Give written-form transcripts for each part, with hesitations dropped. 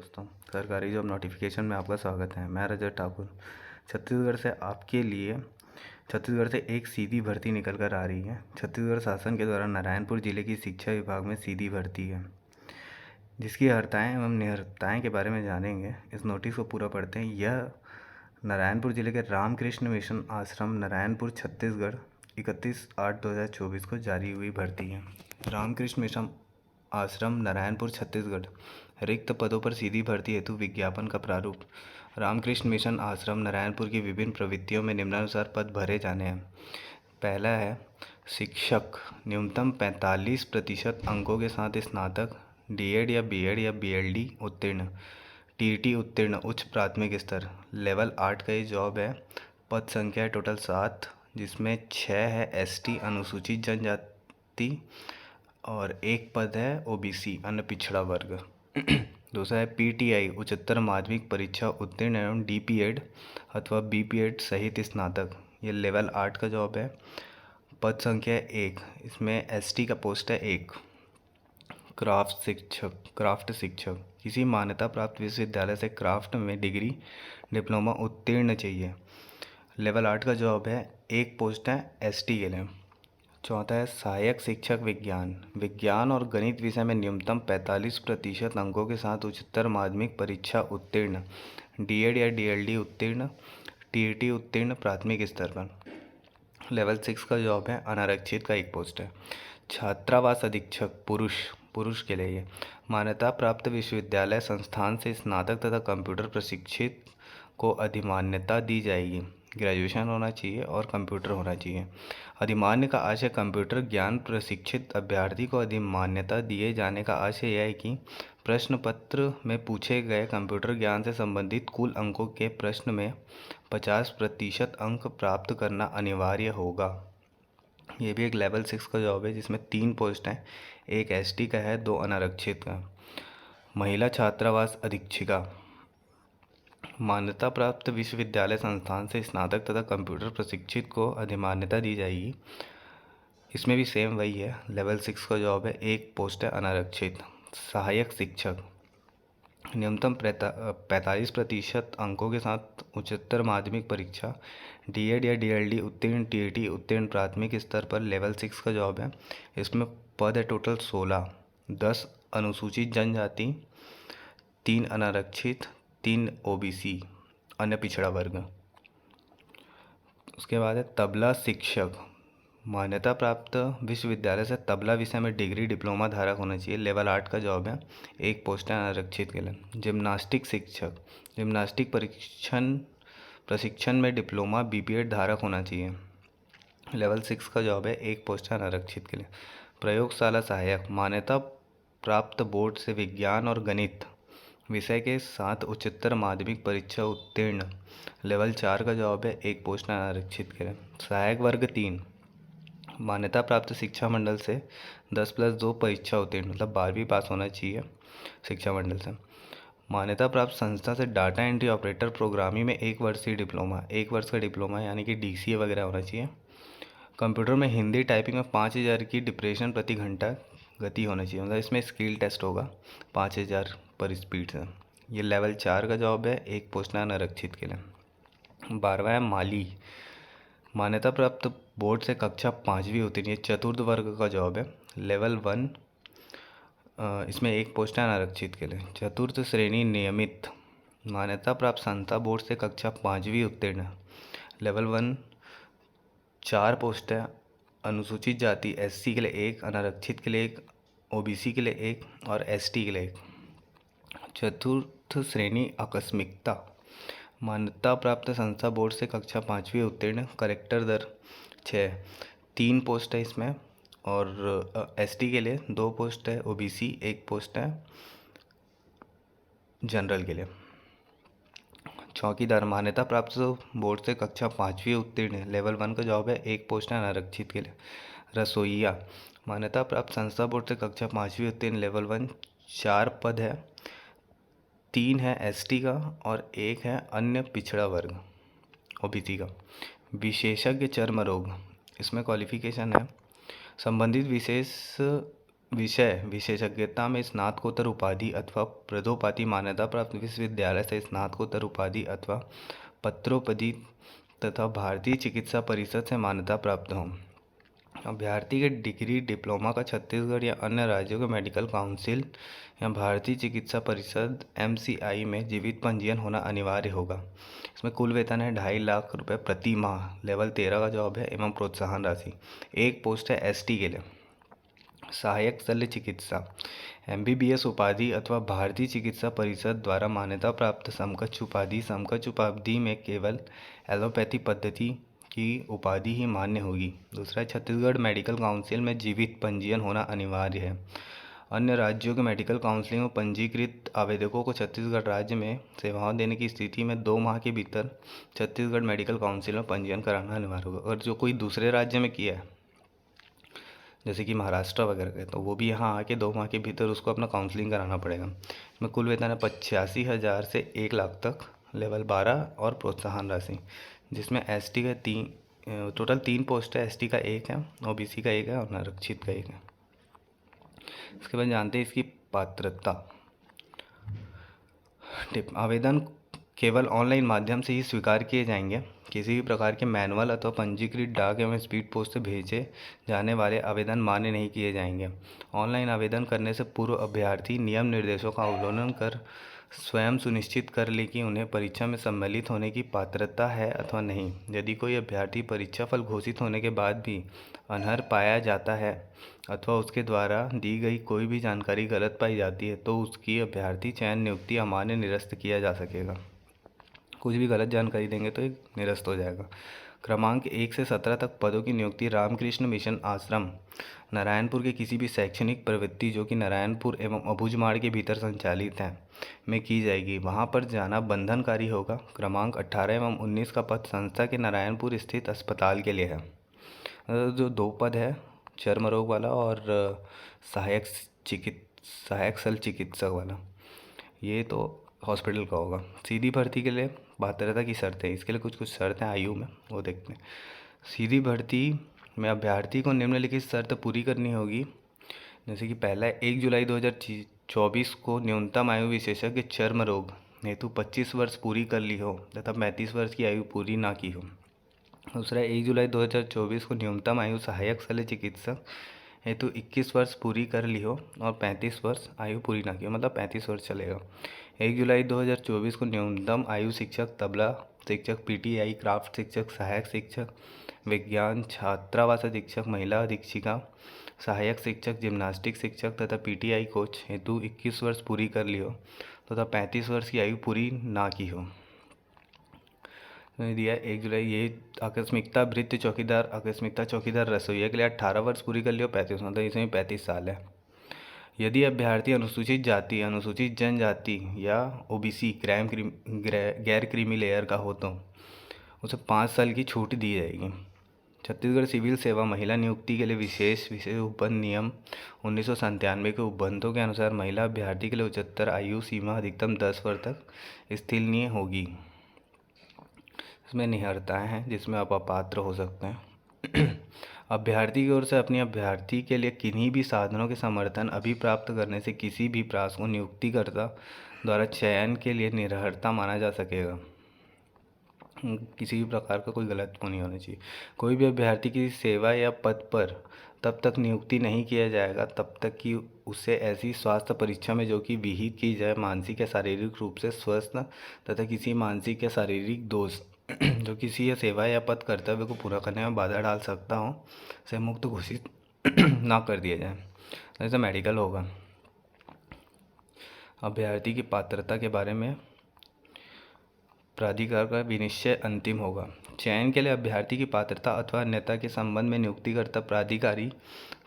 दोस्तों, सरकारी job notification में आपका स्वागत है। मैं रजत ठाकुर छत्तीसगढ़ से आपके लिए छत्तीसगढ़ से एक सीधी भर्ती निकल कर आ रही है। छत्तीसगढ़ शासन के द्वारा नारायणपुर जिले की शिक्षा विभाग में सीधी भर्ती है, जिसकी अर्हताएँ एवं निहर्ताएँ के बारे में जानेंगे। इस नोटिस को पूरा पढ़ते हैं। यह नारायणपुर जिले के रामकृष्ण मिशन आश्रम नारायणपुर छत्तीसगढ़ 31/8/2024 को जारी हुई भर्ती है। रामकृष्ण मिशन आश्रम नारायणपुर छत्तीसगढ़ रिक्त पदों पर सीधी भर्ती हेतु विज्ञापन का प्रारूप। रामकृष्ण मिशन आश्रम नारायणपुर की विभिन्न प्रवृत्तियों में निम्नानुसार पद भरे जाने हैं। पहला है शिक्षक, न्यूनतम 45% अंकों के साथ स्नातक, डीएड या बीएड या बीएलडी उत्तीर्ण, टीईटी उत्तीर्ण, उच्च प्राथमिक स्तर, लेवल 8 का ये जॉब है। पद संख्या है टोटल 7, जिसमें 6 है एसटी अनुसूचित जनजाति और 1 पद है ओबीसी अन्य पिछड़ा वर्ग। दूसरा है पीटीआई उच्चतर माध्यमिक परीक्षा उत्तीर्ण एवं डीपीएड अथवा बीपीएड सहित स्नातक, ये लेवल 8 का जॉब है। पद संख्या 1, इसमें एसटी का पोस्ट है 1। क्राफ्ट शिक्षक, किसी मान्यता प्राप्त विश्वविद्यालय से क्राफ्ट में डिग्री डिप्लोमा उत्तीर्ण चाहिए, लेवल 8 का जॉब है। 1 पोस्ट है एसटी के लिए। चौथा है सहायक शिक्षक विज्ञान और गणित विषय में न्यूनतम 45% अंकों के साथ उच्चतर माध्यमिक परीक्षा उत्तीर्ण, डीएड या डीएलडी उत्तीर्ण, टीईटी उत्तीर्ण प्राथमिक स्तर पर, लेवल 6 का जॉब है। अनारक्षित का 1 पोस्ट है। छात्रावास अधीक्षक पुरुष के लिए ये मान्यता प्राप्त विश्वविद्यालय संस्थान से स्नातक तथा कंप्यूटर प्रशिक्षित को अधिमान्यता दी जाएगी। ग्रेजुएशन होना चाहिए और कंप्यूटर होना चाहिए। अधिमान्य का आशय कंप्यूटर ज्ञान प्रशिक्षित अभ्यर्थी को अधिमान्यता दिए जाने का आशय यह है कि प्रश्न पत्र में पूछे गए कंप्यूटर ज्ञान से संबंधित कुल अंकों के प्रश्न में 50% अंक प्राप्त करना अनिवार्य होगा। ये भी एक लेवल 6 का जॉब है, जिसमें 3 पोस्ट हैं। 1 एसटी का है, 2 अनारक्षित का। महिला छात्रावास अधीक्षिका, मान्यता प्राप्त विश्वविद्यालय संस्थान से स्नातक तथा कंप्यूटर प्रशिक्षित को अधिमान्यता दी जाएगी। इसमें भी सेम वही है, लेवल 6 का जॉब है। 1 पोस्ट है अनारक्षित। सहायक शिक्षक, न्यूनतम 45% अंकों के साथ उच्चतर माध्यमिक परीक्षा, डीएड या डीएलडी उत्तीर्ण, टीईटी उत्तीर्ण प्राथमिक स्तर पर, लेवल 6 का जॉब है। इसमें पद है टोटल 16, 10 अनुसूचित जनजाति, 3 अनारक्षित, 3 ओबीसी अन्य पिछड़ा वर्ग। उसके बाद है तबला शिक्षक, मान्यता प्राप्त विश्वविद्यालय से तबला विषय में डिग्री डिप्लोमा धारक होना चाहिए, लेवल 8 का जॉब है। 1 पोस्ट है अनारक्षित के लिए। जिम्नास्टिक शिक्षक, जिम्नास्टिक प्रशिक्षण में डिप्लोमा बीपीएड धारक होना चाहिए, लेवल 6 का जॉब है। 1 पोस्ट है अनारक्षित के लिए। प्रयोगशाला सहायक, मान्यता प्राप्त बोर्ड से विज्ञान और गणित विषय के साथ उच्चतर माध्यमिक परीक्षा उत्तीर्ण, लेवल 4 का जॉब है। 1 पोस्ट है अनारक्षित के लिए। सहायक वर्ग 3, मान्यता प्राप्त शिक्षा मंडल से 10+2 परीक्षा उत्तीर्ण, मतलब 12वीं पास होना चाहिए शिक्षा मंडल से। मान्यता प्राप्त संस्था से डाटा एंट्री ऑपरेटर प्रोग्रामिंग में 1 वर्षीय डिप्लोमा, 1 वर्ष का डिप्लोमा यानी कि डीसीए वगैरह होना चाहिए। कंप्यूटर में हिंदी टाइपिंग में 5000 की डिप्रेशन प्रति घंटा गति होना चाहिए, मतलब इसमें स्किल टेस्ट होगा 5000 पर स्पीड से। ये लेवल 4 का जॉब है। 1 पोस्ट है अनारक्षित के लिए। 12वां है माली, मान्यता प्राप्त बोर्ड से कक्षा 5वीं उत्तीर्ण, ये चतुर्थ वर्ग का जॉब है, लेवल 1। इसमें 1 पोस्ट है अनारक्षित के लिए। चतुर्थ श्रेणी नियमित, मान्यता प्राप्त संस्था बोर्ड से कक्षा 5वीं उत्तीर्ण, लेवल 1, 4 पोस्ट है। अनुसूचित जाति एससी के लिए 1, अनारक्षित के लिए 1, ओबीसी के लिए 1 और एसटी के लिए 1। चतुर्थ श्रेणी आकस्मिकता, मान्यता प्राप्त संस्था बोर्ड से कक्षा 5वीं उत्तीर्ण, करेक्टर दर 6, 3 पोस्ट है इसमें। और एसटी के लिए 2 पोस्ट है, ओबीसी 1 पोस्ट है जनरल के लिए। चौकीदार, मान्यता प्राप्त बोर्ड से कक्षा 5वीं उत्तीर्ण, लेवल 1 का जॉब है। 1 पोस्ट है अनारक्षित के लिए। रसोइया, मान्यता प्राप्त संस्था बोर्ड से कक्षा 5वीं उत्तीर्ण, लेवल 1, 4 पद है, 3 है एसटी का और 1 है अन्य पिछड़ा वर्ग ओबीसी का। विशेषज्ञ चर्म रोग, इसमें क्वालिफिकेशन है संबंधित विशेष विषय विशेषज्ञता में स्नातकोत्तर उपाधि अथवा पदोन्नति मान्यता प्राप्त विश्वविद्यालय से स्नातकोत्तर उपाधि अथवा पत्रोपधि तथा भारतीय चिकित्सा परिषद से मान्यता प्राप्त हो। अभ्यर्थी के डिग्री डिप्लोमा का छत्तीसगढ़ या अन्य राज्यों के मेडिकल काउंसिल या भारतीय चिकित्सा परिषद MCI में जीवित पंजीयन होना अनिवार्य होगा। इसमें कुल वेतन है 2.5 लाख रुपए प्रति माह। लेवल 13 का जॉब है एवं प्रोत्साहन राशि। एक पोस्ट है ST के लिए। सहायक शल्य चिकित्सा MBBS उपाधि अथवा भारतीय चिकित्सा परिषद द्वारा मान्यता प्राप्त समकक्ष उपाधि में केवल एलोपैथी पद्धति की उपाधि ही मान्य होगी। दूसरा, छत्तीसगढ़ मेडिकल काउंसिल में जीवित पंजीयन होना अनिवार्य है। अन्य राज्यों के मेडिकल काउंसिल में पंजीकृत आवेदकों को छत्तीसगढ़ राज्य में सेवाओं देने की स्थिति में 2 माह के भीतर छत्तीसगढ़ मेडिकल काउंसिल में पंजीयन कराना अनिवार्य होगा। और जो कोई दूसरे राज्य में किया है, जैसे कि महाराष्ट्र वगैरह के, तो वो भी यहाँ आके 2 माह के भीतर उसको अपना काउंसलिंग कराना पड़ेगा। इसमें कुल वेतन है 85,000 से 1 लाख तक। लेवल 12 और प्रोत्साहन राशि, जिसमें ST का टोटल 3 पोस्ट है। ST का 1 है, OBC का 1 है और आरक्षित का 1 है। इसके बाद जानते हैं इसकी पात्रता। आवेदन केवल ऑनलाइन माध्यम से ही स्वीकार किए जाएंगे। किसी भी प्रकार के मैनुअल अथवा पंजीकृत डाक एवं स्पीड पोस्ट से भेजे जाने वाले आवेदन मान्य नहीं किए जाएंगे। ऑनलाइन आवेदन करने से पूर्व अभ्यर्थी नियम निर्देशों का उल्लंघन कर स्वयं सुनिश्चित कर ले कि उन्हें परीक्षा में सम्मिलित होने की पात्रता है अथवा नहीं। यदि कोई अभ्यर्थी परीक्षा फल घोषित होने के बाद भी अनर्ह पाया जाता है अथवा उसके द्वारा दी गई कोई भी जानकारी गलत पाई जाती है तो उसकी अभ्यर्थी चयन नियुक्ति अमान्य निरस्त किया जा सकेगा। कुछ भी गलत जानकारी देंगे तो ये निरस्त हो जाएगा। क्रमांक 1 से 17 तक पदों की नियुक्ति रामकृष्ण मिशन आश्रम नारायणपुर के किसी भी शैक्षणिक प्रवृत्ति जो कि नारायणपुर एवं अबूझमाड़ के भीतर संचालित हैं में की जाएगी। वहां पर जाना बंधनकारी होगा। क्रमांक 18 एवं 19 का पद संस्था के नारायणपुर स्थित अस्पताल के लिए है। जो 2 पद है, चर्म रोग वाला और सहायक शल्य चिकित्सक वाला, ये तो हॉस्पिटल का होगा। सीधी भर्ती के लिए पात्रता की शर्तें, इसके लिए कुछ शर्तें आयु में, वो देखते हैं। सीधी भर्ती में अभ्यर्थी को निम्नलिखित शर्त पूरी करनी होगी। जैसे कि पहला है 1 जुलाई 2024 को न्यूनतम आयु विशेषज्ञ चर्म रोग हेतु 25 वर्ष पूरी कर ली हो तथा 35 वर्ष की आयु पूरी ना की हो। दूसरा, 1 जुलाई 2024 को न्यूनतम आयु सहायक शल्य चिकित्सक हेतु 21 वर्ष पूरी कर ली हो और 35 वर्ष आयु पूरी ना की हो, मतलब 35 वर्ष चलेगा। 1 जुलाई 2024 को न्यूनतम आयु शिक्षक, तबला शिक्षक, PTI, क्राफ्ट शिक्षक, सहायक शिक्षक, विज्ञान छात्रावास शिक्षक, महिला अधीक्षिका, सहायक शिक्षक, जिम्नास्टिक शिक्षक तथा PTI कोच हेतु 21 वर्ष पूरी कर ली हो तथा 35 वर्ष की आयु पूरी ना की हो। दिया 1 जुलाई। ये आकस्मिकता भृत्य चौकीदार, आकस्मिकता चौकीदार रसोईया के लिए 18 वर्ष पूरी कर लियो, 35, मतलब इसमें 35 साल है। यदि अभ्यर्थी अनुसूचित जाति, अनुसूचित जनजाति या OBC गैर क्रीमी लेयर का हो तो उसे 5 साल की छूट दी जाएगी। छत्तीसगढ़ सिविल सेवा महिला नियुक्ति के लिए विशेष उपबंध नियम 1997 के उपबंधों के अनुसार महिला अभ्यर्थी के लिए उच्चतर आयु सीमा अधिकतम 10 वर्ष तक स्थीलनीय होगी। इसमें निहरताएँ हैं जिसमें आप अपात्र हो सकते हैं। अभ्यर्थी की ओर से अपनी अभ्यर्थी के लिए किन्हीं भी साधनों के समर्थन अभी प्राप्त करने से किसी भी प्रयास को नियुक्तिकर्ता द्वारा चयन के लिए निरर्हता माना जा सकेगा। किसी भी प्रकार का कोई गलत नहीं होना चाहिए। कोई भी अभ्यर्थी की सेवा या पद पर तब तक नियुक्ति नहीं किया जाएगा तब तक कि उसे ऐसी स्वास्थ्य परीक्षा में जो कि विहित की जाए मानसिक या शारीरिक रूप से स्वस्थ तथा किसी मानसिक या शारीरिक दोष जो किसी या सेवा या पद कर्तव्य को पूरा करने में बाधा डाल सकता हो से मुक्त घोषित ना कर दिया जाए। जैसे मेडिकल होगा। अभ्यर्थी की पात्रता के बारे में प्राधिकार का विनिश्चय अंतिम होगा। चयन के लिए अभ्यर्थी की पात्रता अथवा अन्यता के संबंध में नियुक्तिकर्ता प्राधिकारी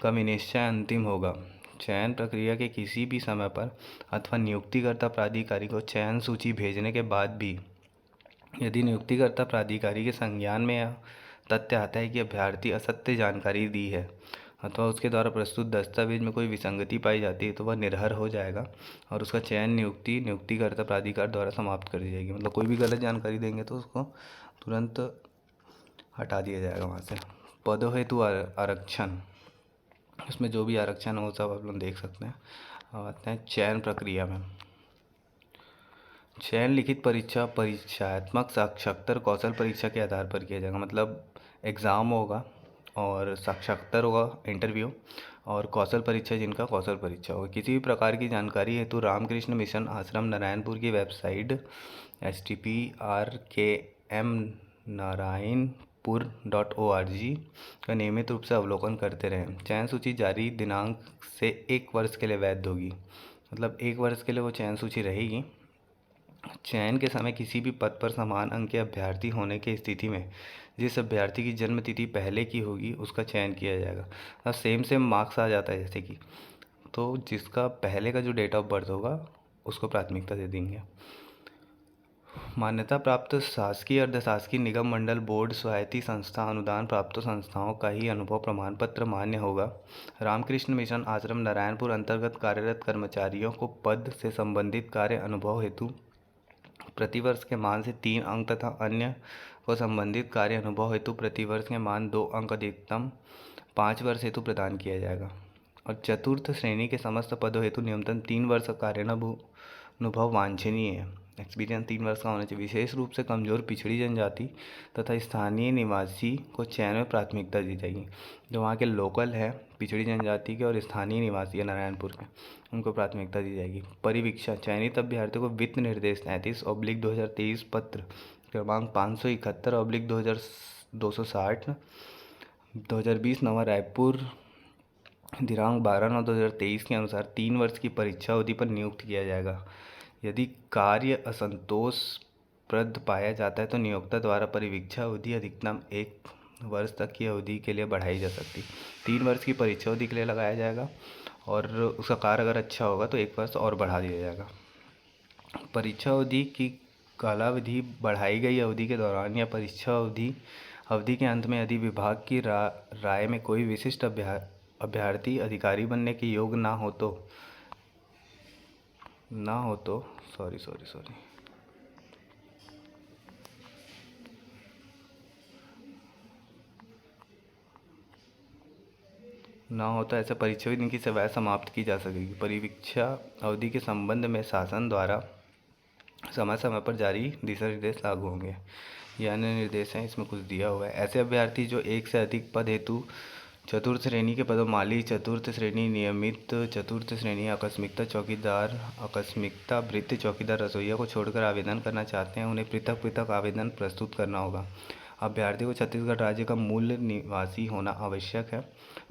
का विनिश्चय अंतिम होगा। चयन प्रक्रिया के किसी भी समय पर अथवा नियुक्तिकर्ता प्राधिकारी को चयन सूची भेजने के बाद भी यदि नियुक्तिकर्ता प्राधिकारी के संज्ञान में यह तथ्य आता है कि अभ्यर्थी असत्य जानकारी दी है अथवा उसके द्वारा प्रस्तुत दस्तावेज में कोई विसंगति पाई जाती है तो वह निरर्हर हो जाएगा और उसका चयन नियुक्तिकर्ता प्राधिकार द्वारा समाप्त कर दी जाएगी। मतलब कोई भी गलत जानकारी देंगे तो उसको तुरंत हटा दिया जाएगा वहाँ से। पदों हेतु आरक्षण। उसमें जो भी आरक्षण हो सब आप लोग देख सकते हैं। अब आते हैं चयन प्रक्रिया में। चयन लिखित परीक्षा परीक्षात्मक साक्षात्कार कौशल परीक्षा के आधार पर किया जाएगा। मतलब एग्ज़ाम होगा और साक्षात्कार होगा इंटरव्यू, और कौशल परीक्षा जिनका कौशल परीक्षा होगा। किसी भी प्रकार की जानकारी हेतु रामकृष्ण मिशन आश्रम नारायणपुर की वेबसाइट http://rkmnarayanpur.org का नियमित रूप से अवलोकन करते रहें। चयन सूची जारी दिनांक से 1 वर्ष के लिए वैध होगी। मतलब 1 वर्ष के लिए वो चयन सूची रहेगी। चयन के समय किसी भी पद पर समान अंक के अभ्यर्थी होने की स्थिति में जिस अभ्यर्थी की जन्म तिथि पहले की होगी उसका चयन किया जाएगा। अब सेम सेम मार्क्स आ जाता है जैसे कि, तो जिसका पहले का जो डेट ऑफ बर्थ होगा उसको प्राथमिकता दे देंगे। मान्यता प्राप्त शासकीय अर्धशासकीय निगम मंडल बोर्ड स्वायत्ती संस्था अनुदान प्राप्त संस्थाओं का ही अनुभव प्रमाण पत्र मान्य होगा। रामकृष्ण मिशन आश्रम नारायणपुर अंतर्गत कार्यरत कर्मचारियों को पद से संबंधित कार्य अनुभव हेतु प्रतिवर्ष के मान से 3 अंक तथा अन्य को संबंधित कार्य अनुभव हेतु प्रतिवर्ष के मान 2 अंक अधिकतम 5 वर्ष हेतु प्रदान किया जाएगा। और चतुर्थ श्रेणी के समस्त पदों हेतु न्यूनतम 3 वर्ष का कार्यानुभव वांछनीय है। एक्सपीरियंस 3 वर्ष का होना चाहिए। विशेष रूप से कमजोर पिछड़ी जनजाति तथा स्थानीय निवासी को चयन में प्राथमिकता दी जाएगी। जो वहाँ के लोकल है पिछड़ी जनजाति के और स्थानीय निवासी है नारायणपुर के, उनको प्राथमिकता दी जाएगी। परिवीक्षा चयनित अभ्यर्थियों को वित्त निर्देश 33/2023 पत्र क्रमांक 571/260 2020 नवा रायपुर दिनांक 12/9/2023 के अनुसार 3 वर्ष की परीक्षा अवधि पर नियुक्त किया जाएगा। यदि कार्य असंतोषप्रद पाया जाता है तो नियोक्ता द्वारा परिवीक्षा अवधि अधिकतम 1 वर्ष तक की अवधि के लिए बढ़ाई जा सकती। 3 वर्ष की परीक्षा अवधि के लिए लगाया जाएगा और उसका कार्य अगर अच्छा होगा तो 1 वर्ष और बढ़ा दिया जाएगा। परीक्षा अवधि की कालावधि बढ़ाई गई अवधि के दौरान या परीक्षा अवधि के अंत में यदि विभाग की राय में कोई विशिष्ट अभ्यर्थी अधिकारी बनने के योग्य ना हो तो ऐसे परीक्षा भी इनकी सेवाएं समाप्त की जा सकेगी। परिवीक्षा अवधि के संबंध में शासन द्वारा समय समय पर जारी दिशा निर्देश लागू होंगे। ये अन्य निर्देश हैं, इसमें कुछ दिया हुआ है। ऐसे अभ्यर्थी जो एक से अधिक पद हेतु चतुर्थ श्रेणी के पदों माली, चतुर्थ श्रेणी नियमित, चतुर्थ श्रेणी आकस्मिकता चौकीदार, आकस्मिकता भृत्य चौकीदार, रसोइया को छोड़कर आवेदन करना चाहते हैं, उन्हें पृथक पृथक आवेदन प्रस्तुत करना होगा। अभ्यर्थी को छत्तीसगढ़ राज्य का मूल निवासी होना आवश्यक है।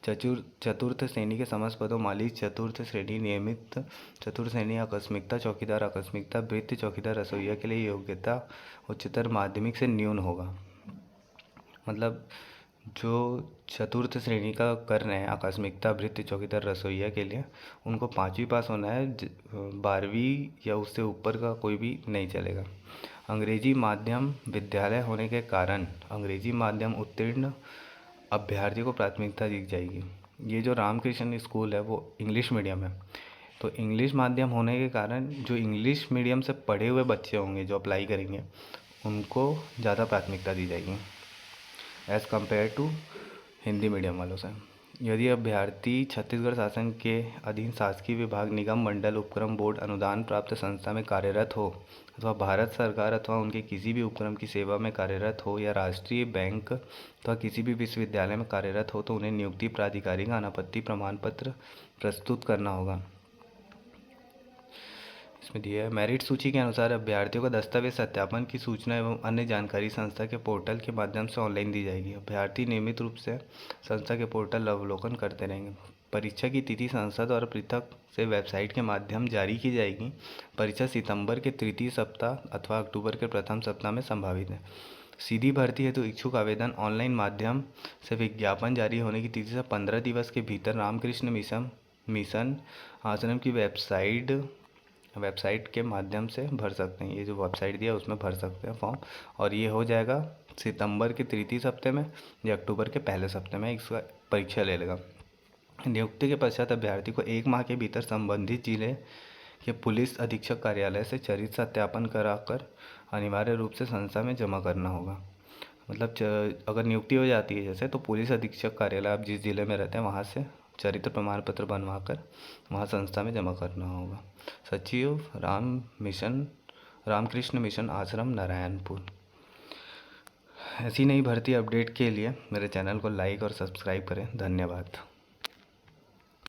चतुर्थ श्रेणी के समस्त पदों माली, चतुर्थ श्रेणी नियमित, चतुर्थ श्रेणी आकस्मिकता चौकीदार, आकस्मिकता भृत्य चौकीदार, रसोइया के लिए योग्यता उच्चतर माध्यमिक से न्यून होगा। मतलब जो चतुर्थ श्रेणी का कर रहे हैं आकस्मिकता भृत्य चौकीदार रसोइया के लिए, उनको 5वीं पास होना है, 12वीं या उससे ऊपर का कोई भी नहीं चलेगा। अंग्रेजी माध्यम विद्यालय होने के कारण अंग्रेजी माध्यम उत्तीर्ण अभ्यर्थी को प्राथमिकता दी जाएगी। ये जो रामकृष्ण स्कूल है वो इंग्लिश मीडियम है, तो इंग्लिश माध्यम होने के कारण जो इंग्लिश मीडियम से पढ़े हुए बच्चे होंगे जो अप्लाई करेंगे उनको ज़्यादा प्राथमिकता दी जाएगी as compare to Hindi medium वालों से। यदि अभ्यर्थी छत्तीसगढ़ शासन के अधीन शासकीय विभाग, निगम, मंडल, उपक्रम, बोर्ड, अनुदान प्राप्त संस्था में कार्यरत हो अथवा भारत सरकार अथवा उनके किसी भी उपक्रम की सेवा में कार्यरत हो या राष्ट्रीय बैंक अथवा किसी भी विश्वविद्यालय में कार्यरत हो तो उन्हें नियुक्ति प्राधिकारी का अनापत्ति प्रमाण पत्र प्रस्तुत करना होगा। इसमें दिया है मेरिट सूची के अनुसार अभ्यर्थियों का दस्तावेज सत्यापन की सूचना एवं अन्य जानकारी संस्था के पोर्टल के माध्यम से ऑनलाइन दी जाएगी। अभ्यर्थी नियमित रूप से संस्था के पोर्टल अवलोकन करते रहेंगे। परीक्षा की तिथि संस्था द्वारा पृथक से वेबसाइट के माध्यम जारी की जाएगी। परीक्षा सितंबर के तृतीय सप्ताह अथवा अक्टूबर के प्रथम सप्ताह में संभावित है। सीधी भर्ती हेतु इच्छुक आवेदन ऑनलाइन माध्यम से विज्ञापन जारी होने की तिथि से 15 दिवस के भीतर रामकृष्ण मिशन आश्रम की वेबसाइट के माध्यम से भर सकते हैं। ये जो वेबसाइट दिया है उसमें भर सकते हैं फॉर्म, और ये हो जाएगा सितंबर के तृतीय सप्ताह में या अक्टूबर के पहले सप्ताह में इसका परीक्षा ले लेगा। नियुक्ति के पश्चात अभ्यर्थी को 1 माह के भीतर संबंधित जिले के पुलिस अधीक्षक कार्यालय से चरित्र सत्यापन कराकर अनिवार्य रूप से संस्था में जमा करना होगा। मतलब अगर नियुक्ति हो जाती है जैसे, तो पुलिस अधीक्षक कार्यालय आप जिस ज़िले में रहते हैं वहाँ से चरित्र प्रमाण पत्र बनवाकर वहाँ संस्था में जमा करना होगा। सचिव रामकृष्ण मिशन आश्रम नारायणपुर। ऐसी नई भर्ती अपडेट के लिए मेरे चैनल को लाइक और सब्सक्राइब करें। धन्यवाद।